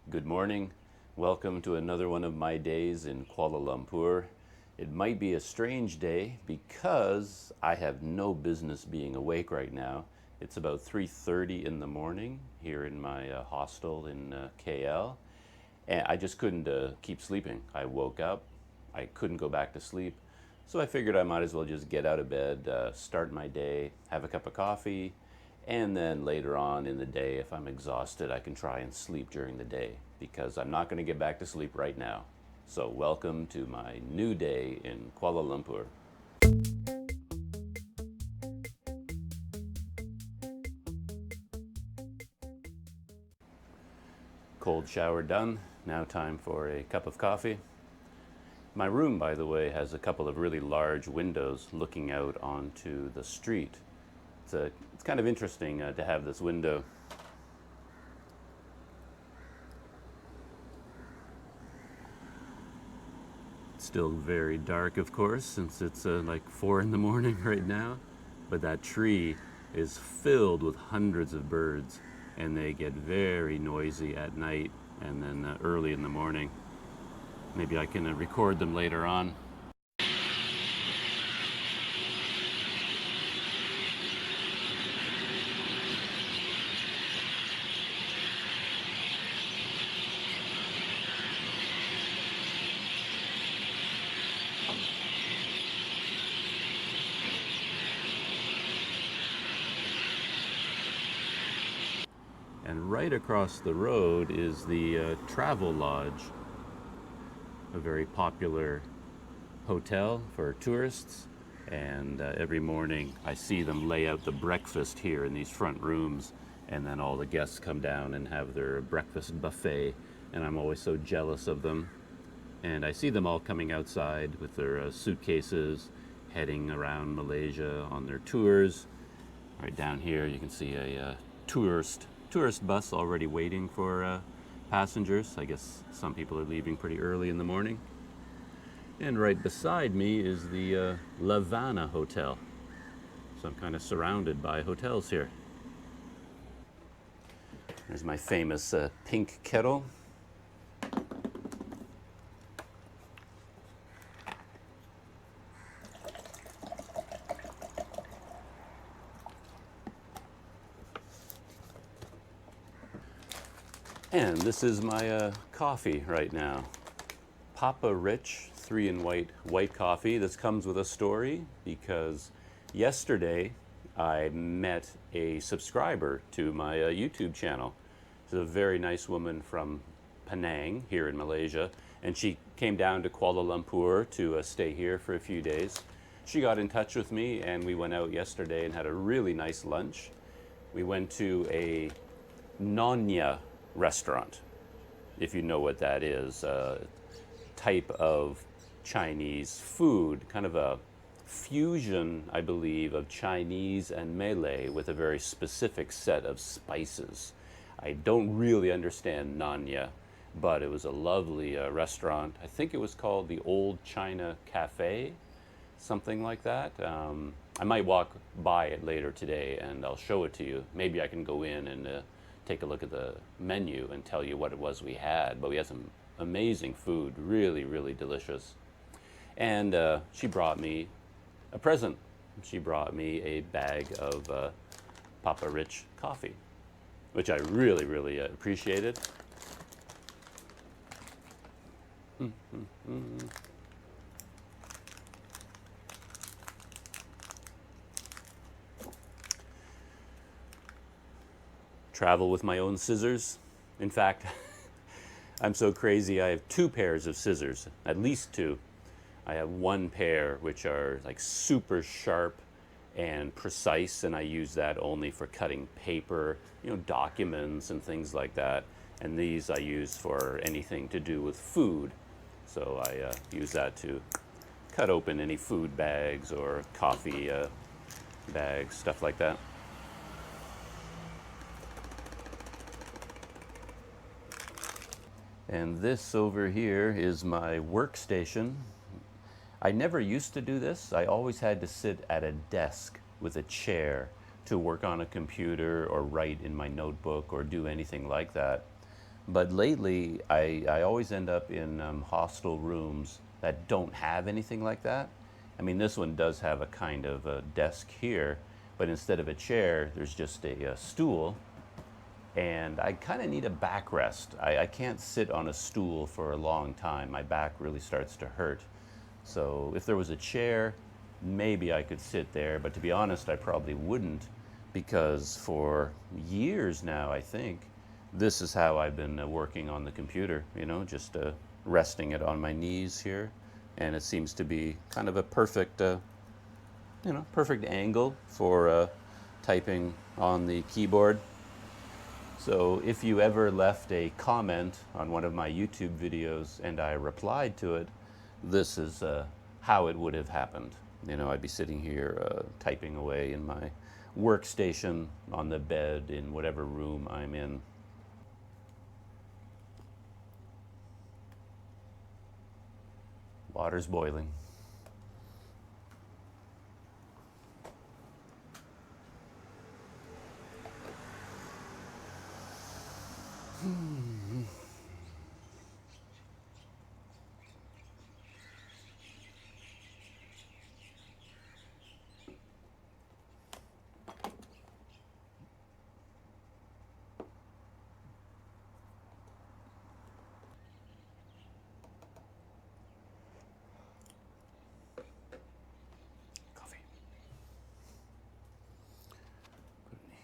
Good morning. Welcome to another one of my days in Kuala Lumpur. It might be a strange day because I have no business being awake right now. It's about 3:30 in the morning here in my hostel in KL, and I just couldn't keep sleeping. I woke up, I couldn't go back to sleep, so I figured I might as well just get out of bed, start my day, have a cup of coffee, and then later on in the day, if I'm exhausted, I can try and sleep during the day because I'm not going to get back to sleep right now. So, welcome to my new day in Kuala Lumpur. Cold shower done. Now, time for a cup of coffee. My room, by the way, has a couple of really large windows looking out onto the street. It's kind of interesting to have this window. It's still very dark, of course, since it's like 4 in the morning right now. But that tree is filled with hundreds of birds, and they get very noisy at night and then early in the morning. Maybe I can record them later on. And right across the road is the Travel Lodge, a very popular hotel for tourists. And every morning I see them lay out the breakfast here in these front rooms, and then all the guests come down and have their breakfast buffet. And I'm always so jealous of them. And I see them all coming outside with their suitcases, heading around Malaysia on their tours. Right down here you can see a tourist bus already waiting for passengers. I guess some people are leaving pretty early in the morning. And right beside me is the Lavana Hotel. So I'm kind of surrounded by hotels here. There's my famous pink kettle. And this is my coffee right now. Papa Rich 3 in white coffee. This comes with a story because yesterday I met a subscriber to my YouTube channel. She's a very nice woman from Penang here in Malaysia, and she came down to Kuala Lumpur to stay here for a few days. She got in touch with me and we went out yesterday and had a really nice lunch. We went to a Nonya restaurant, if you know what that is, type of Chinese food, kind of a fusion, I believe, of Chinese and Malay with a very specific set of spices. I don't really understand Nanya, but it was a lovely restaurant. I think it was called the Old China Cafe, something like that. I might walk by it later today and I'll show it to you. Maybe I can go in and take a look at the menu and tell you what it was we had. But we had some amazing food, really, really delicious. And she brought me a present. She brought me a bag of Papa Rich coffee, which I really, really appreciated. Travel with my own scissors. In fact, I'm so crazy, I have 2 pairs of scissors, at least 2. I have one pair which are like super sharp and precise, and I use that only for cutting paper, documents and things like that. And these I use for anything to do with food. So I use that to cut open any food bags or coffee bags, stuff like that. And this over here is my workstation. I never used to do this. I always had to sit at a desk with a chair to work on a computer or write in my notebook or do anything like that. But lately, I always end up in hostel rooms that don't have anything like that. I mean, this one does have a kind of a desk here, but instead of a chair, there's just a stool. And I kind of need a backrest. I can't sit on a stool for a long time. My back really starts to hurt. So if there was a chair, maybe I could sit there. But to be honest, I probably wouldn't, because for years now, I think, this is how I've been working on the computer, just resting it on my knees here. And it seems to be kind of a perfect, perfect angle for typing on the keyboard. So if you ever left a comment on one of my YouTube videos and I replied to it, this is how it would have happened. I'd be sitting here typing away in my workstation on the bed in whatever room I'm in. Water's boiling.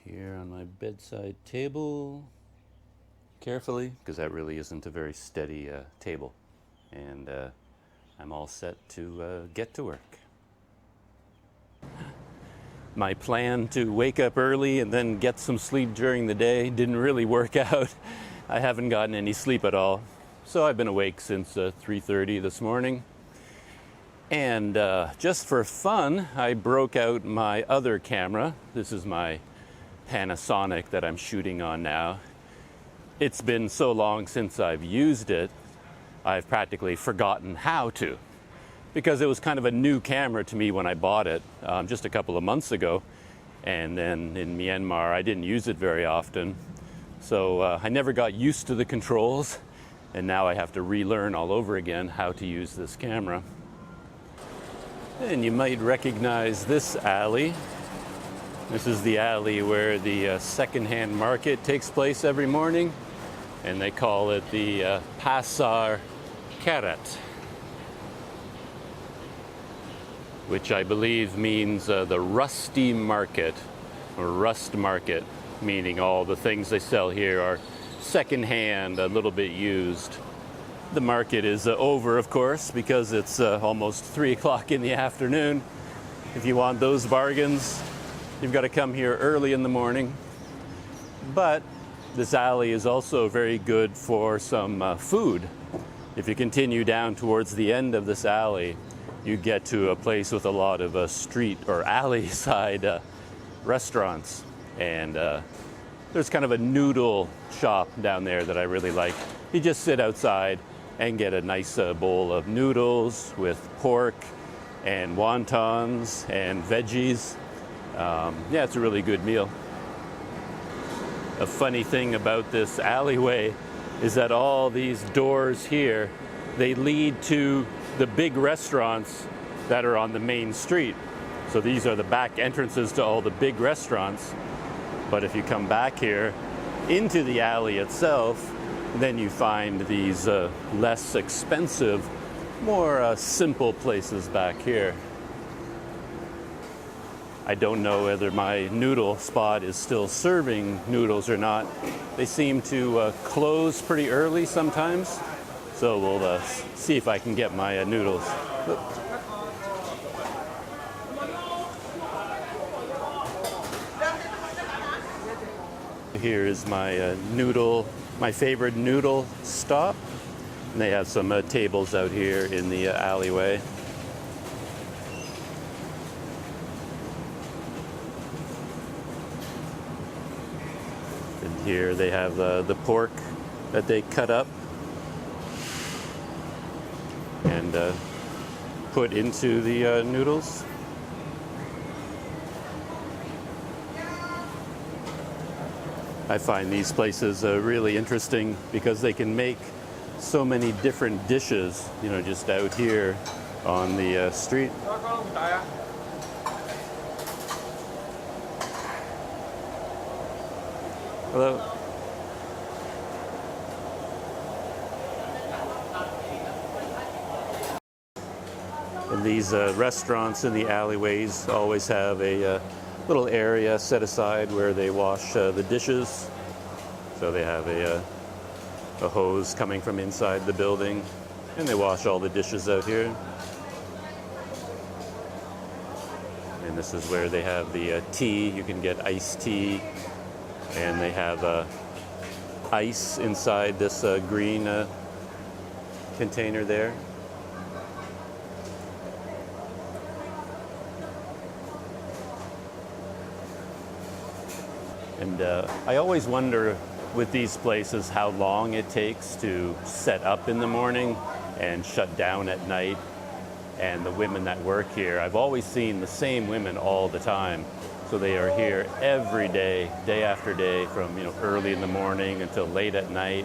Here on my bedside table, carefully, because that really isn't a very steady table. And I'm all set to get to work. My plan to wake up early and then get some sleep during the day didn't really work out. I haven't gotten any sleep at all. So I've been awake since 3:30 this morning. And just for fun, I broke out my other camera. This is my Panasonic that I'm shooting on now. It's been so long since I've used it, I've practically forgotten how to, because it was kind of a new camera to me when I bought it just a couple of months ago. And then in Myanmar, I didn't use it very often. So I never got used to the controls, and now I have to relearn all over again how to use this camera. And you might recognize this alley. This is the alley where the secondhand market takes place every morning, and they call it the Pasar Karat, which I believe means the rusty market, or rust market, meaning all the things they sell here are secondhand, a little bit used. The market is over, of course, because it's almost 3 o'clock in the afternoon. If you want those bargains, you've got to come here early in the morning. But this alley is also very good for some food. If you continue down towards the end of this alley, you get to a place with a lot of street or alley side restaurants. And there's kind of a noodle shop down there that I really like. You just sit outside and get a nice bowl of noodles with pork and wontons and veggies. Yeah, it's a really good meal. A funny thing about this alleyway is that all these doors here, they lead to the big restaurants that are on the main street. So these are the back entrances to all the big restaurants. But if you come back here into the alley itself, then you find these less expensive, more simple places back here. I don't know whether my noodle spot is still serving noodles or not. They seem to close pretty early sometimes. So we'll see if I can get my noodles. Here is my my favorite noodle stop. And they have some tables out here in the alleyway. And here they have the pork that they cut up and put into the noodles. I find these places really interesting because they can make so many different dishes, you know, just out here on the street. Hello. And these restaurants in the alleyways always have a little area set aside where they wash the dishes. So they have a hose coming from inside the building, and they wash all the dishes out here. And this is where they have the tea. You can get iced tea, and they have ice inside this green container there. And I always wonder with these places how long it takes to set up in the morning and shut down at night. And the women that work here, I've always seen the same women all the time. So they are here every day, day after day, from early in the morning until late at night.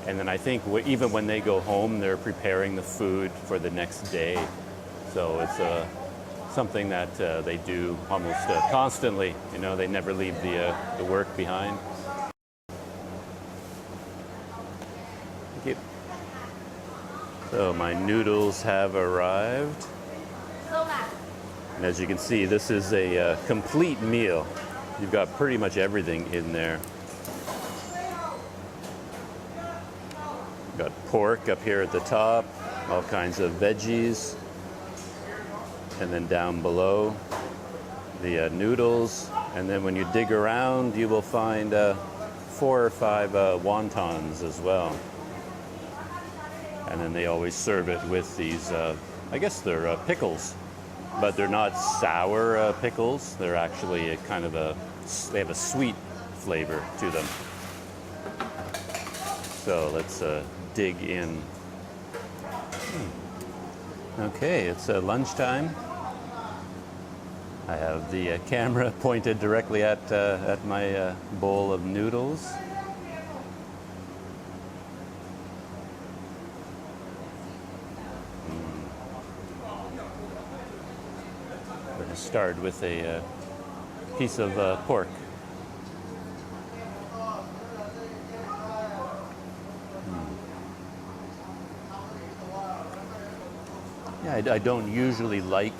And then I think even when they go home, they're preparing the food for the next day. So it's something that they do almost constantly. They never leave the work behind. Thank you. So my noodles have arrived. And as you can see, this is a complete meal. You've got pretty much everything in there. You've got pork up here at the top, all kinds of veggies. And then down below, the noodles. And then when you dig around, you will find 4 or 5 wontons as well. And then they always serve it with these, I guess they're pickles, but they're not sour pickles. They're actually they have a sweet flavor to them. So let's dig in. Okay, it's lunchtime. I have the camera pointed directly at my bowl of noodles. We're going to start with a piece of pork. Yeah, I don't usually like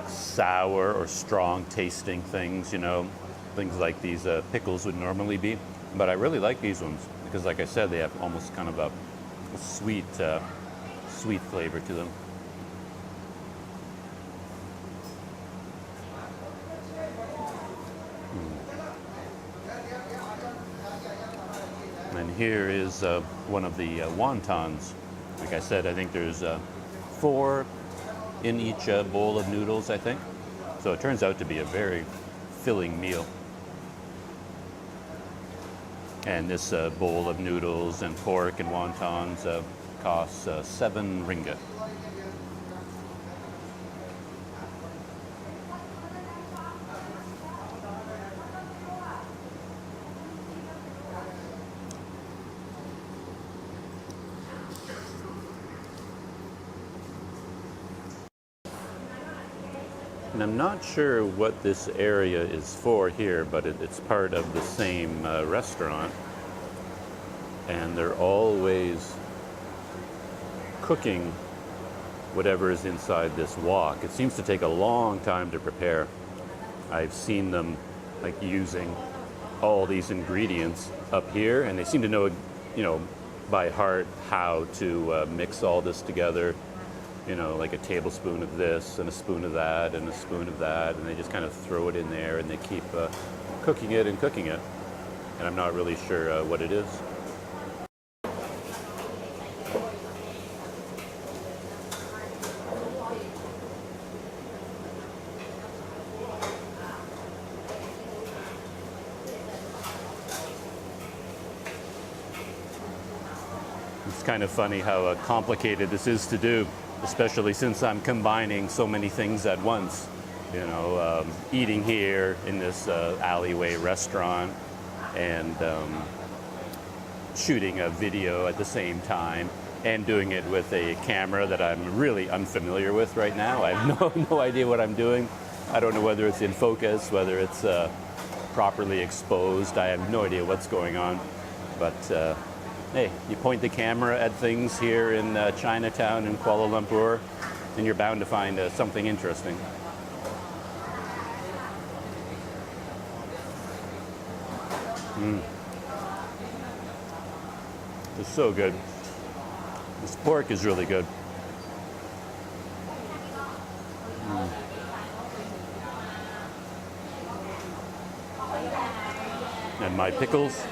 sour or strong tasting things, things like these pickles would normally be. But I really like these ones because, like I said, they have almost kind of a sweet flavor to them. And here is one of the wontons. Like I said, I think there's 4 in each bowl of noodles, I think. So it turns out to be a very filling meal. And this bowl of noodles and pork and wontons costs 7 ringgit. And I'm not sure what this area is for here, but it's part of the same restaurant. And they're always cooking whatever is inside this wok. It seems to take a long time to prepare. I've seen them using all these ingredients up here, and they seem to know, by heart how to mix all this together. Like a tablespoon of this and a spoon of that and a spoon of that, and they just kind of throw it in there and they keep cooking it and cooking it. And I'm not really sure what it is. It's kind of funny how complicated this is to do, especially since I'm combining so many things at once. Eating here in this alleyway restaurant, and shooting a video at the same time, and doing it with a camera that I'm really unfamiliar with right now. I have no idea what I'm doing. I don't know whether it's in focus, whether it's properly exposed. I have no idea what's going on. But hey, you point the camera at things here in Chinatown in Kuala Lumpur, and you're bound to find something interesting. It's so good. This pork is really good. And my pickles.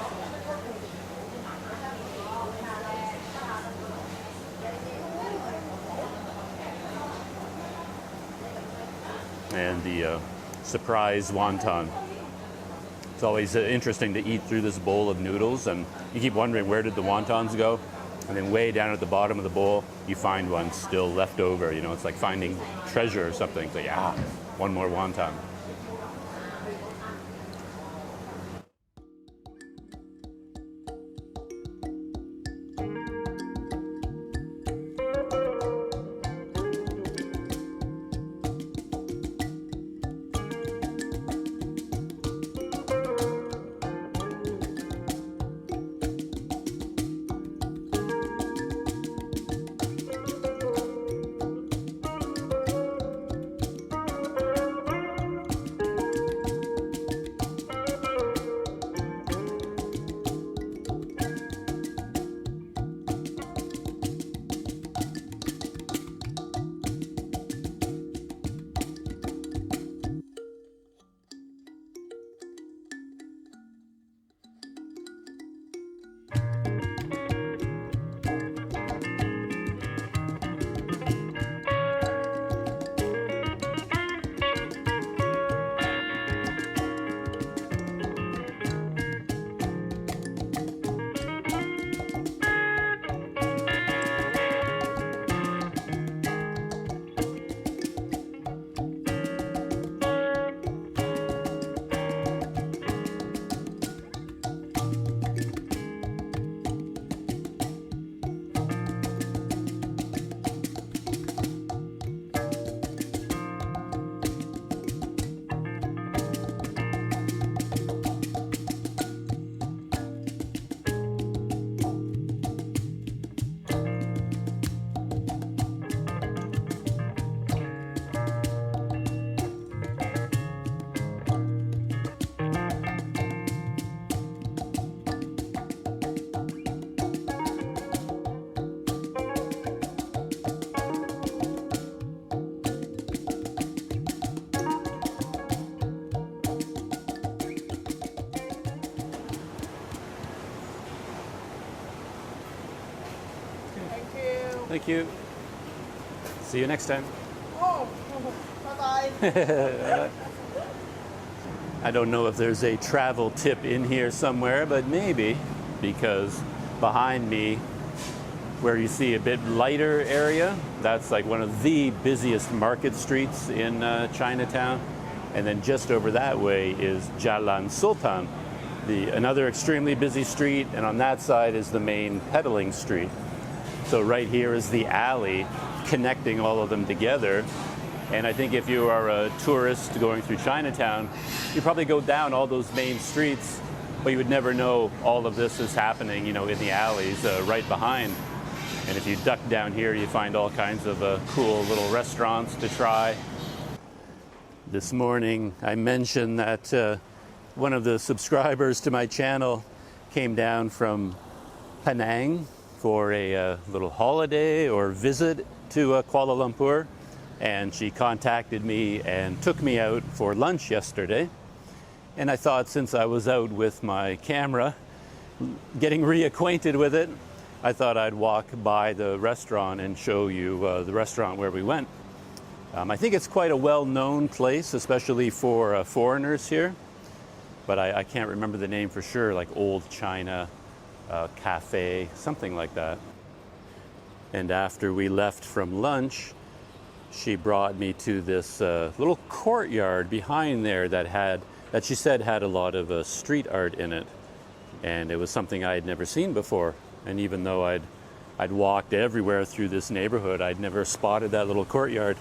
And the surprise wonton. It's always interesting to eat through this bowl of noodles, and you keep wondering, where did the wontons go? And then way down at the bottom of the bowl, you find one still left over. You know, it's like finding treasure or something. It's like, ah, one more wonton. Thank you. See you next time. Oh, bye-bye. I don't know if there's a travel tip in here somewhere, but maybe, because behind me, where you see a bit lighter area, that's like one of the busiest market streets in Chinatown. And then just over that way is Jalan Sultan, another extremely busy street, and on that side is the main peddling street. So right here is the alley connecting all of them together. And I think if you are a tourist going through Chinatown, you probably go down all those main streets, but you would never know all of this is happening, you know, in the alleys right behind. And if you duck down here, you find all kinds of cool little restaurants to try. This morning, I mentioned that one of the subscribers to my channel came down from Penang for a little holiday or visit to Kuala Lumpur, and she contacted me and took me out for lunch yesterday. And I thought, since I was out with my camera, getting reacquainted with it, I thought I'd walk by the restaurant and show you the restaurant where we went. I think it's quite a well-known place, especially for foreigners here, but I can't remember the name for sure, like Old China Cafe, something like that. And after we left from lunch, she brought me to this little courtyard behind there that she said had a lot of street art in it. and it was something I had never seen before. And even though I'd walked everywhere through this neighborhood, I'd never spotted that little courtyard.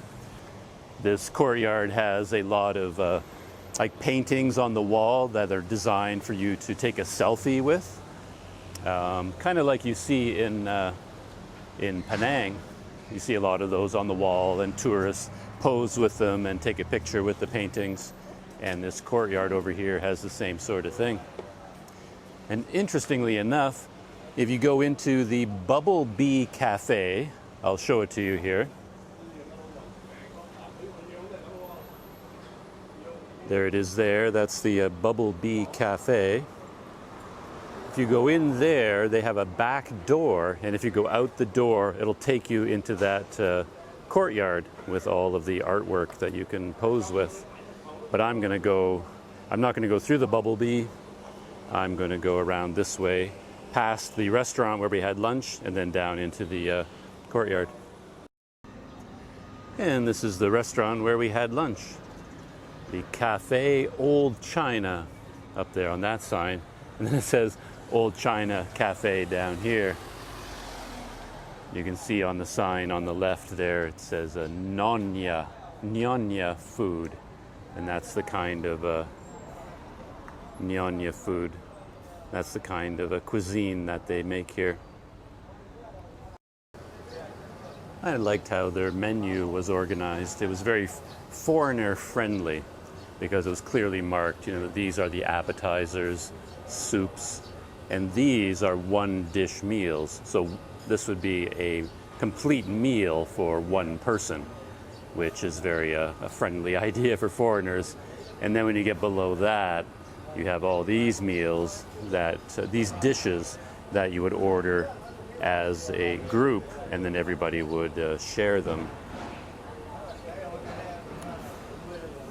This courtyard has a lot of like paintings on the wall that are designed for you to take a selfie with, kind of like you see in Penang. You see a lot of those on the wall, and tourists pose with them and take a picture with the paintings. And this courtyard over here has the same sort of thing. And interestingly enough, if you go into the Bubble Bee Cafe, I'll show it to you here. There it is there. That's the Bubble Bee Cafe. If you go in there, they have a back door, and if you go out the door, it'll take you into that courtyard with all of the artwork that you can pose with. But I'm not going to go through the Bubble Bee. I'm going to go around this way, past the restaurant where we had lunch, and then down into the courtyard. And this is the restaurant where we had lunch. The Cafe Old China up there on that sign. And then it says Old China Cafe down here. You can see on the sign on the left there, it says Nyonya food. And that's the kind of Nyonya food. That's the kind of a cuisine that they make here. I liked how their menu was organized. It was very foreigner friendly because it was clearly marked, you know, these are the appetizers, soups, and these are one dish meals. So this would be a complete meal for one person, which is very a friendly idea for foreigners. And then when you get below that, you have all these meals these dishes that you would order as a group, and then everybody would share them.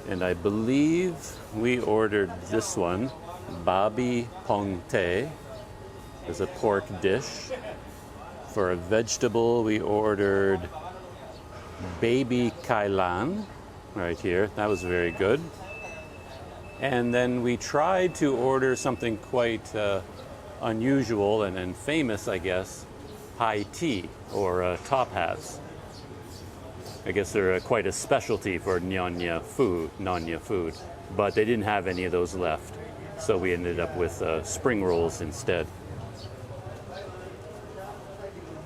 And I believe we ordered this one, Babi Pong Te, as a pork dish. For a vegetable, we ordered Baby Kailan, right here. That was very good. And then we tried to order something quite unusual and famous, I guess, high tea, or top hats. I guess they're quite a specialty for Nyonya food, but they didn't have any of those left. So we ended up with spring rolls instead.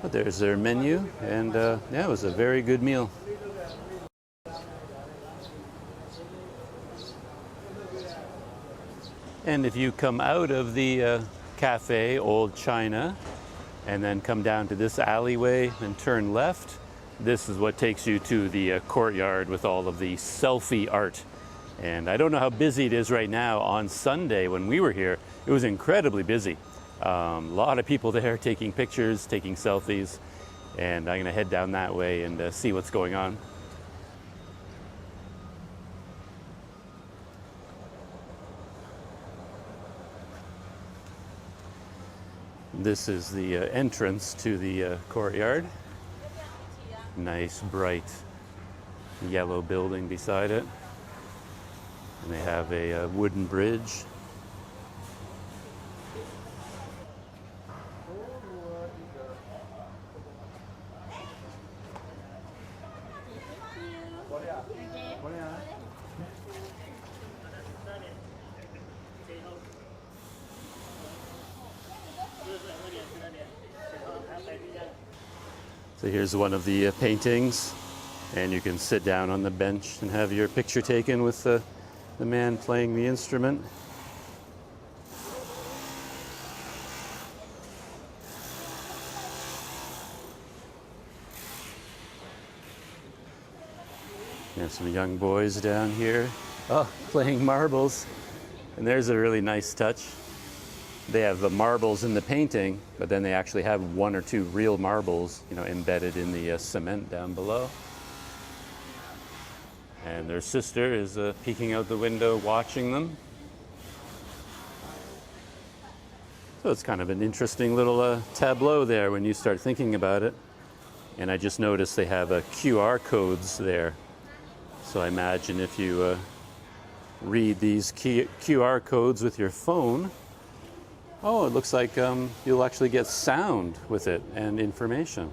But there's their menu, and yeah, it was a very good meal. And if you come out of the Cafe Old China and then come down to this alleyway and turn left, this is what takes you to the courtyard with all of the selfie art. And I don't know how busy it is right now. On Sunday when we were here, it was incredibly busy. A lot of people there taking pictures, taking selfies, and I'm going to head down that way and see what's going on. This is the entrance to the courtyard. Nice, bright yellow building beside it. And they have a wooden bridge. So here's one of the paintings, and you can sit down on the bench and have your picture taken with the man playing the instrument. There's some young boys down here, playing marbles, and there's a really nice touch. They have the marbles in the painting, but then they actually have one or two real marbles, you know, embedded in the cement down below. And their sister is peeking out the window watching them. So it's kind of an interesting little tableau there when you start thinking about it. And I just noticed they have QR codes there. So I imagine if you read these QR codes with your phone, Oh, it looks like you'll actually get sound with it and information.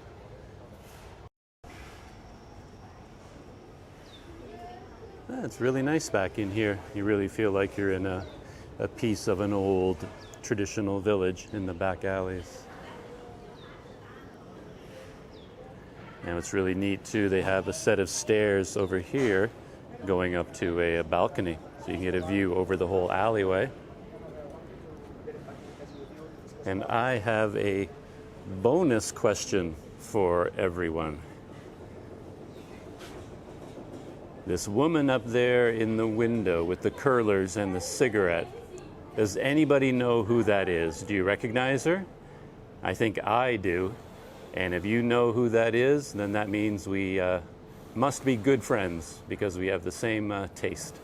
It's really nice back in here. You really feel like you're in a piece of an old traditional village in the back alleys. And it's really neat too, they have a set of stairs over here going up to a balcony, so you can get a view over the whole alleyway. And I have a bonus question for everyone. This woman up there in the window with the curlers and the cigarette, does anybody know who that is? Do you recognize her? I think I do. And if you know who that is, then that means we must be good friends because we have the same taste.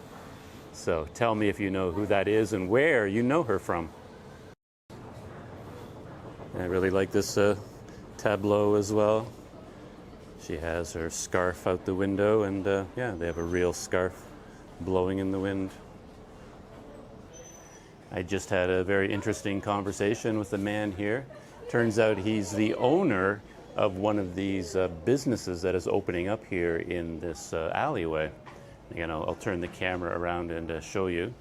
So tell me if you know who that is and where you know her from. I really like this tableau as well. She has her scarf out the window, and yeah, they have a real scarf blowing in the wind. I just had a very interesting conversation with the man here. Turns out he's the owner of one of these businesses that is opening up here in this alleyway. Again, I'll turn the camera around and show you.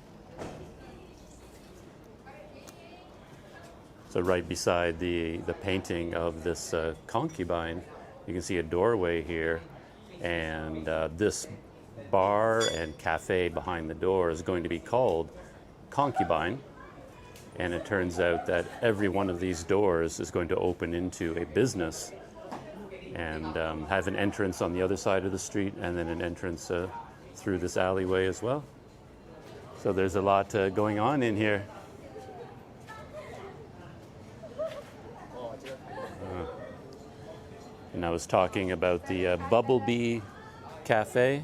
So right beside the painting of this concubine, you can see a doorway here, and this bar and cafe behind the door is going to be called Concubine. And it turns out that every one of these doors is going to open into a business and have an entrance on the other side of the street and then an entrance through this alleyway as well. So there's a lot going on in here. And I was talking about the Bumblebee Cafe,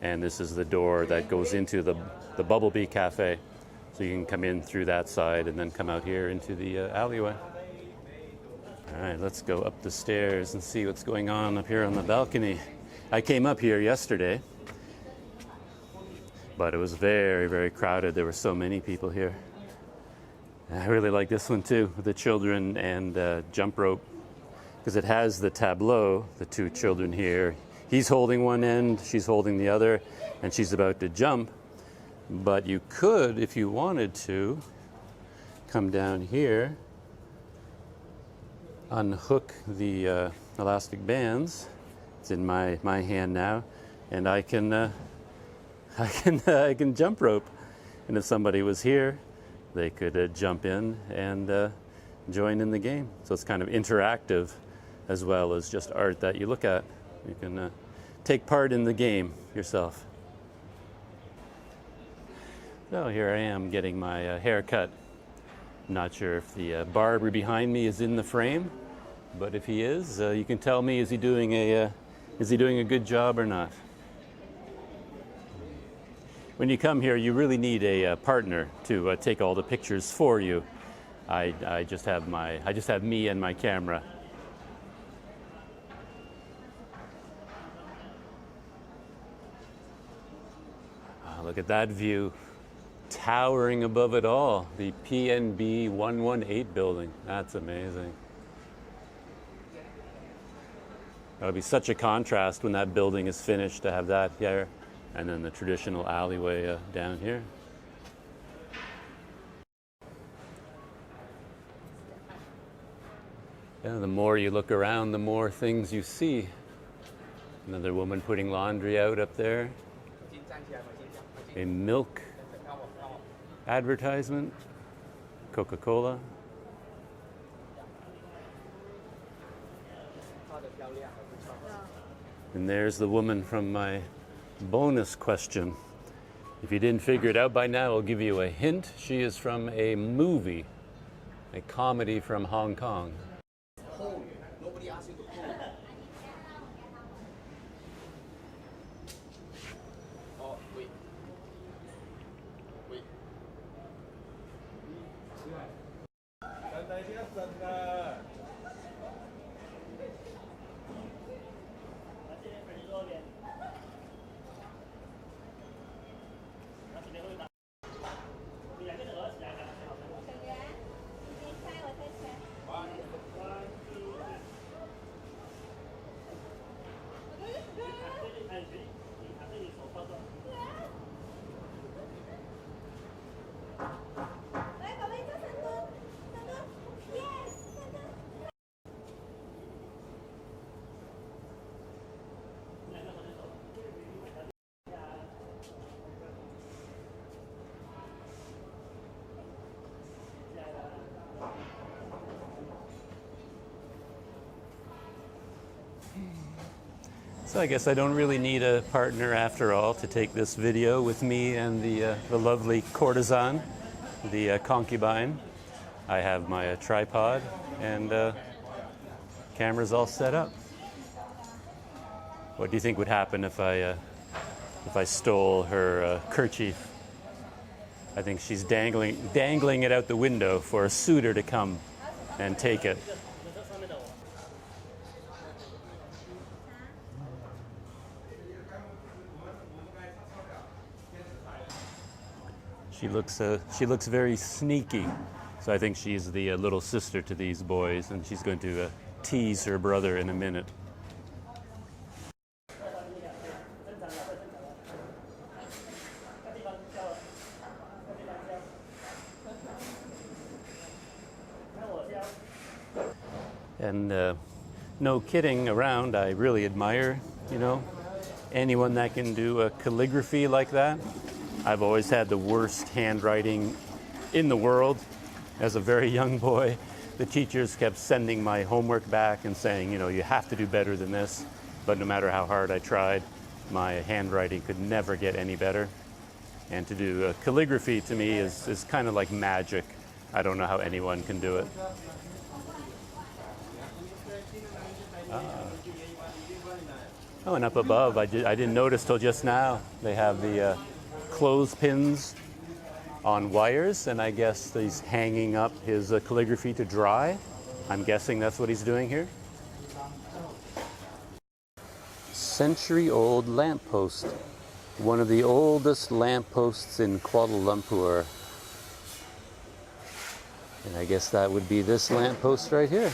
and this is the door that goes into the Bumblebee Cafe. So you can come in through that side and then come out here into the alleyway. All right, let's go up the stairs and see what's going on up here on the balcony. I came up here yesterday, but it was very, very crowded. There were so many people here. I really like this one too, with the children and jump rope, because it has the tableau, the two children here. He's holding one end, she's holding the other, and she's about to jump. But you could, if you wanted to, come down here, unhook the elastic bands. It's in my hand now, and I can jump rope. And if somebody was here, they could jump in and join in the game. So it's kind of interactive as well as just art that you look at. You can take part in the game yourself. So here I am getting my hair cut. Not sure if the barber behind me is in the frame, but if he is, you can tell me, is he doing a good job or not? When you come here, you really need a partner to take all the pictures for you. I just have me and my camera. Oh, look at that view. Towering above it all, the PNB 118 building. That's amazing. That'll be such a contrast when that building is finished to have that here, and then the traditional alleyway down here. Yeah, the more you look around, the more things you see. Another woman putting laundry out up there. A milk advertisement, Coca-Cola. And there's the woman from my bonus question. If you didn't figure it out by now, I'll give you a hint. She is from a movie, a comedy from Hong Kong. Nobody asked you to pull. Oh, wait. Wait. So I guess I don't really need a partner after all to take this video with me and the lovely courtesan, the concubine. I have my tripod and camera's all set up. What do you think would happen if I stole her kerchief? I think she's dangling it out the window for a suitor to come and take it. She looks very sneaky. So I think she's the little sister to these boys, and she's going to tease her brother in a minute. And no kidding around, I really admire, anyone that can do calligraphy like that. I've always had the worst handwriting in the world. As a very young boy, the teachers kept sending my homework back and saying, you have to do better than this. But no matter how hard I tried, my handwriting could never get any better. And to do calligraphy to me is kind of like magic. I don't know how anyone can do it. Oh, and up above, I didn't notice till just now, they have the clothespins on wires, and I guess he's hanging up his calligraphy to dry. I'm guessing that's what he's doing here. Century-old lamppost. One of the oldest lampposts in Kuala Lumpur. And I guess that would be this lamppost right here.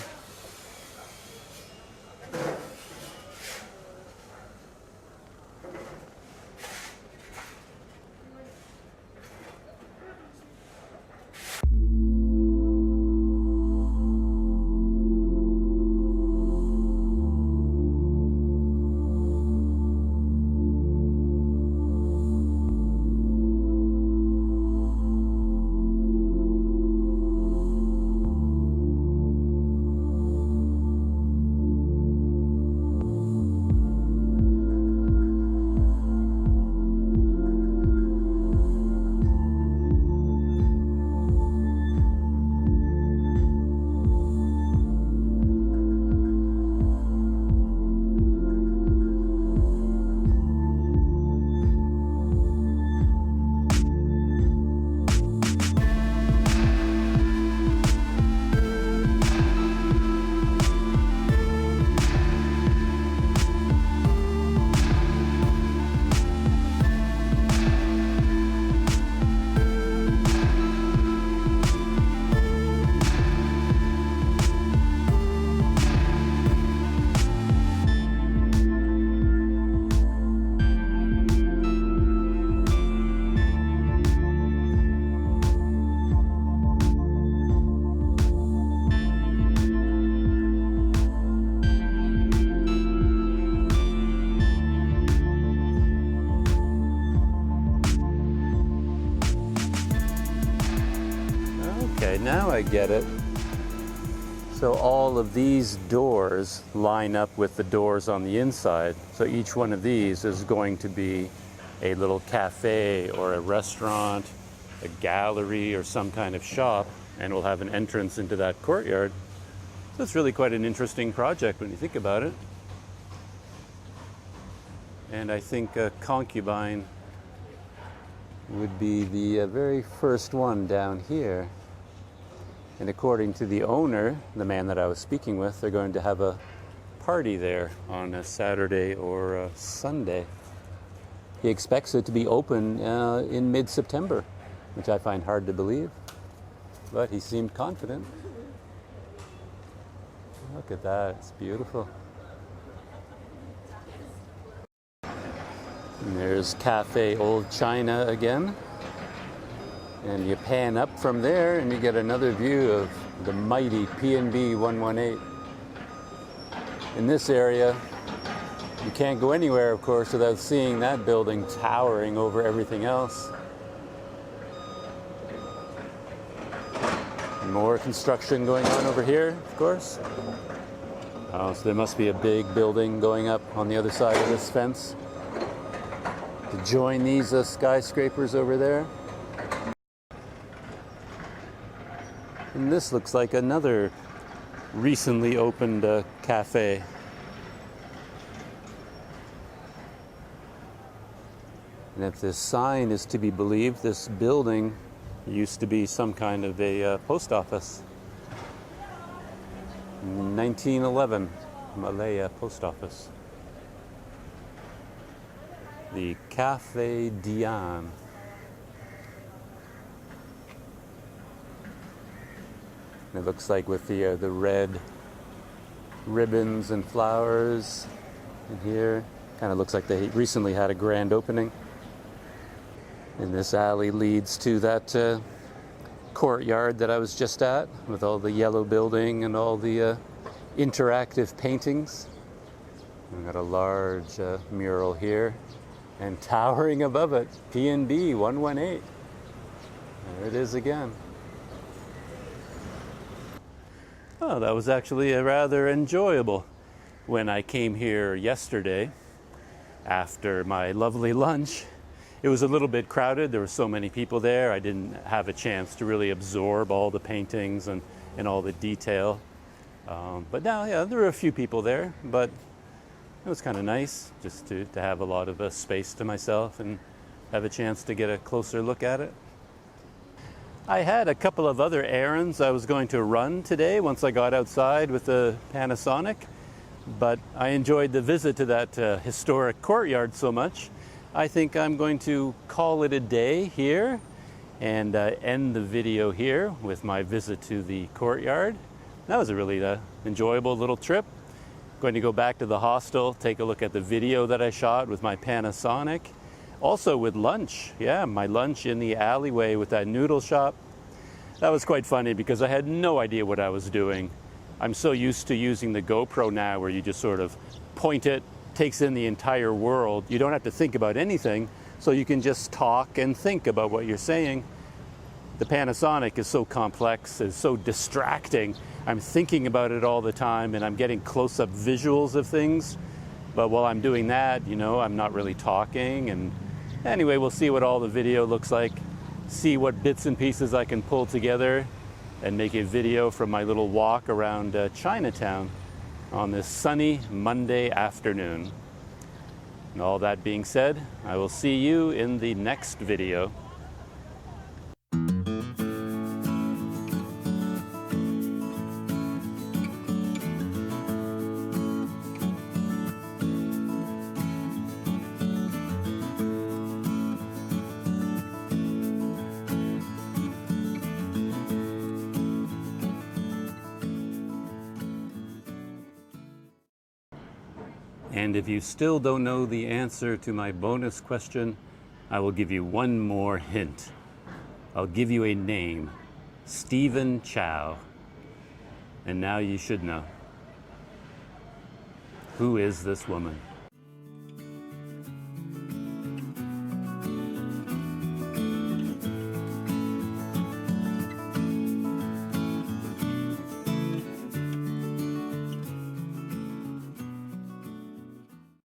Okay, now I get it. So all of these doors line up with the doors on the inside. So each one of these is going to be a little cafe or a restaurant, a gallery or some kind of shop, and we'll have an entrance into that courtyard. So it's really quite an interesting project when you think about it. And I think a concubine would be the very first one down here. And according to the owner, the man that I was speaking with, they're going to have a party there on a Saturday or a Sunday. He expects it to be open in mid-September, which I find hard to believe, but he seemed confident. Look at that, it's beautiful. And there's Cafe Old China again. And you pan up from there and you get another view of the mighty P&B 118. In this area, you can't go anywhere, of course, without seeing that building towering over everything else. And more construction going on over here, of course. Oh, so there must be a big building going up on the other side of this fence to join these skyscrapers over there. And this looks like another recently opened cafe. And if this sign is to be believed, this building used to be some kind of a post office. 1911 Malaya Post Office. The Cafe Dian. It looks like with the red ribbons and flowers in here. Kind of looks like they recently had a grand opening. And this alley leads to that courtyard that I was just at, with all the yellow building and all the interactive paintings. We've got a large mural here, and towering above it, P&B 118. There it is again. Oh, that was actually rather enjoyable. When I came here yesterday, after my lovely lunch, it was a little bit crowded. There were so many people there. I didn't have a chance to really absorb all the paintings and all the detail. But now, yeah, there were a few people there, but it was kind of nice just to have a lot of space to myself and have a chance to get a closer look at it. I had a couple of other errands I was going to run today once I got outside with the Panasonic, but I enjoyed the visit to that historic courtyard so much. I think I'm going to call it a day here and end the video here with my visit to the courtyard. That was a really enjoyable little trip. Going to go back to the hostel, take a look at the video that I shot with my Panasonic. Also with lunch, yeah, my lunch in the alleyway with that noodle shop. That was quite funny because I had no idea what I was doing. I'm so used to using the GoPro now where you just sort of point it, takes in the entire world. You don't have to think about anything, so you can just talk and think about what you're saying. The Panasonic is so complex, it's so distracting. I'm thinking about it all the time and I'm getting close-up visuals of things. But while I'm doing that, you know, I'm not really talking. And anyway, we'll see what all the video looks like, see what bits and pieces I can pull together and make a video from my little walk around Chinatown on this sunny Monday afternoon. And all that being said, I will see you in the next video. And if you still don't know the answer to my bonus question, I will give you one more hint. I'll give you a name, Stephen Chow. And now you should know. Who is this woman?